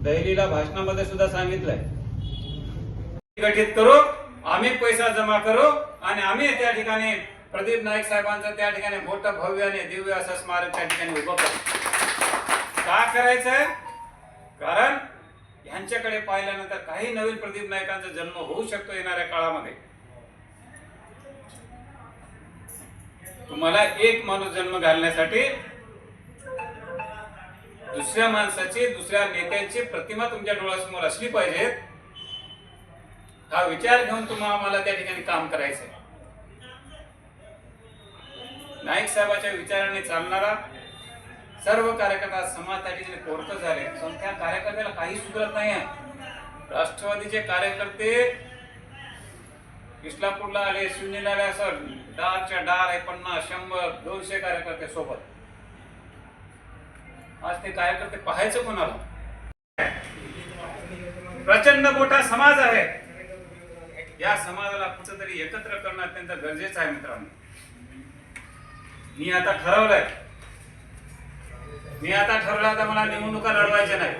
दहिलीला भाषणामध्ये सुद्धा सांगितलंय, गठीत करू, आम्ही पैसा जमा करू आणि आम्ही त्या ठिकाणी प्रदीप नाईक साहेबांचं त्या ठिकाणी मोठं भव्य आणि दिव्य असं स्मारक त्या ठिकाणी उभं करू. का करायचंय? कारण ह्यांच्याकडे पाहिल्यानंतर काही नवीन प्रदीप नाईकांचा जन्म होऊ शकतो येणाऱ्या काळामध्ये. तुम्हाला एक माणूस जन्म घालण्यासाठी दुसऱ्या माणसाची, दुसऱ्या नेत्यांची प्रतिमा तुमच्या डोळ्यासमोर असली पाहिजे. हा विचार घेऊन तुम्हाला आम्हाला त्या ठिकाणी काम करायचंय. नाईक साहेबांच्या विचाराने चालणारा सर्व कार्यकर्ता समाज त्या ठिकाणी पोरकत झाले. पण त्या कार्यकर्त्याला काही सुधरत नाही. राष्ट्रवादीचे कार्यकर्ते इस्लापूरला आले, शिवनेरीला आले, असं डारच्या डार आहे, 50, 100, 200 कार्यकर्ते सोबत. आज ते कार्यकर्ते पाहायचं कोणाला? प्रचंड मोठा समाज आहे. या समाजाला कुठेतरी एकत्र करणं अत्यंत गरजेचं आहे मित्रांनो. मी आता ठरवलं आता मला निवडणुका लढवायच्या नाही.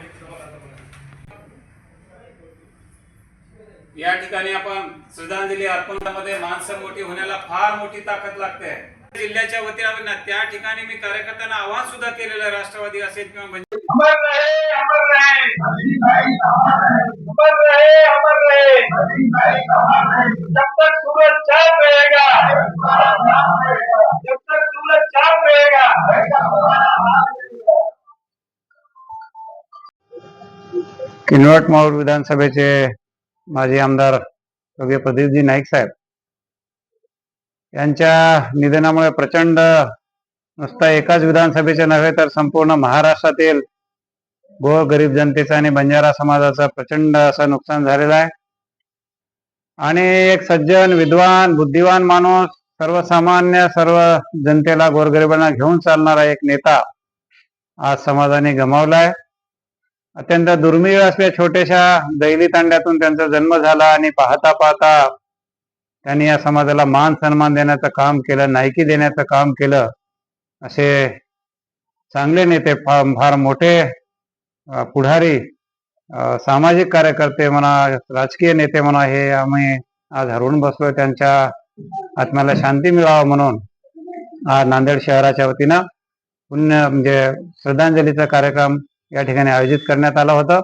या ठिकाणी आपण श्रद्धांजली अर्पणामध्ये माणसं मोठी होण्याला फार मोठी ताकद लागते. जिल्ह्याच्या वतीने त्या ठिकाणी मी कार्यकर्त्यांना आवाहन सुद्धा केलेलं आहे. राष्ट्रवादी असेल किंवा अमर रहे, अमर रहे, अमर रहे, अमर रहे, जब तक सूरज चांद रहेगा, जब तक सूरज चांद रहेगा. किनवट माहूर विधानसभेचे माजी आमदार स्वर्गीय प्रदीपजी नाईक साहेब यांच्या निधनामुळे प्रचंड, नुसता एकाच विधानसभेचे नव्हे तर संपूर्ण महाराष्ट्रातील गोरगरीब जनतेचं आणि बंजारा समाजाचं प्रचंड असं नुकसान झालेलं आहे. आणि एक सज्जन, विद्वान, बुद्धिवान माणूस, सर्वसामान्य, सर्व जनतेला, गोरगरिबांना घेऊन चालणारा एक नेता आज समाजाने गमावलाय. अत्यंत दुर्मिळ असल्या छोट्याशा दैली तांड्यातून त्यांचा जन्म झाला आणि पाहता पाहता त्यांनी या समाजाला मान सन्मान देण्याचं काम केलं, नायकी देण्याचं काम केलं. असे चांगले नेते, फार मोठे पुढारी, सामाजिक कार्यकर्ते म्हणा, राजकीय नेते म्हणा, हे आम्ही आज हरवून बसलो. त्यांच्या आत्म्याला शांती मिळावं म्हणून आज नांदेड शहराच्या वतीनं म्हणजे श्रद्धांजलीचा कार्यक्रम या ठिकाणी आयोजित करण्यात आलं होतं.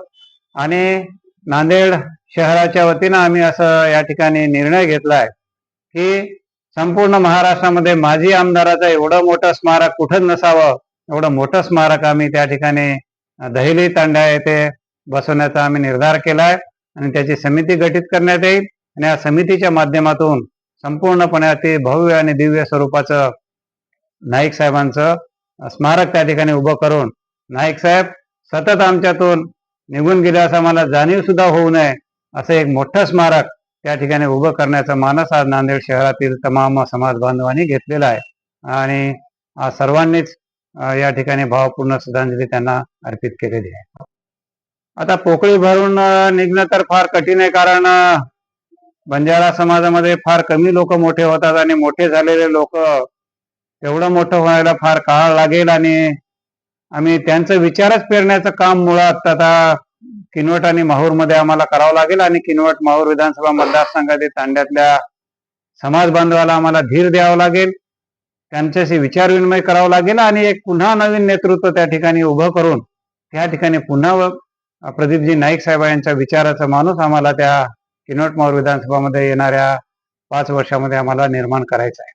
आणि नांदेड शहराच्या वतीनं आम्ही असं या ठिकाणी निर्णय घेतलाय की संपूर्ण महाराष्ट्रामध्ये माजी आमदाराचं एवढं मोठं स्मारक कुठंच नसावं, एवढं मोठं स्मारक आम्ही त्या ठिकाणी दहिली तांड्या येथे बसवण्याचा आम्ही निर्धार केलाय. आणि त्याची समिती गठीत करण्यात येईल आणि या समितीच्या माध्यमातून संपूर्णपणे अति भव्य आणि दिव्य स्वरूपाचं नाईक साहेबांचं स्मारक त्या ठिकाणी उभं करून, नाईक साहेब सतत आमच्यातून निघून गेले असं आम्हाला जाणीव सुद्धा होऊ नये, असं एक मोठं स्मारक त्या ठिकाणी उभं करण्याचा मानस आज नांदेड शहरातील तमाम समाज बांधवांनी घेतलेला आहे. आणि आज सर्वांनीच या ठिकाणी भावपूर्ण श्रद्धांजली त्यांना अर्पित केलेली आहे. आता पोकळी भरून निघणं तर फार कठीण आहे, कारण बंजारा समाजामध्ये फार कमी लोक मोठे होतात आणि मोठे झालेले लोक तेवढं मोठं व्हायला फार काळ लागेल. आणि आम्ही त्यांचं विचारच पेरण्याचं काम मुळात आता किनवट आणि माहूरमध्ये आम्हाला करावं लागेल. आणि किनवट माहूर विधानसभा मतदारसंघातील तांड्यातल्या समाज बांधवाला आम्हाला धीर द्यावं लागेल, त्यांच्याशी विचार विनिमय करावं लागेल आणि एक पुन्हा नवीन नेतृत्व त्या ठिकाणी उभं करून त्या ठिकाणी पुन्हा प्रदीपजी नाईक साहेब यांच्या विचाराचा माणूस आम्हाला त्या किनवट माहूर विधानसभामध्ये येणाऱ्या 5 वर्षामध्ये आम्हाला निर्माण करायचा आहे.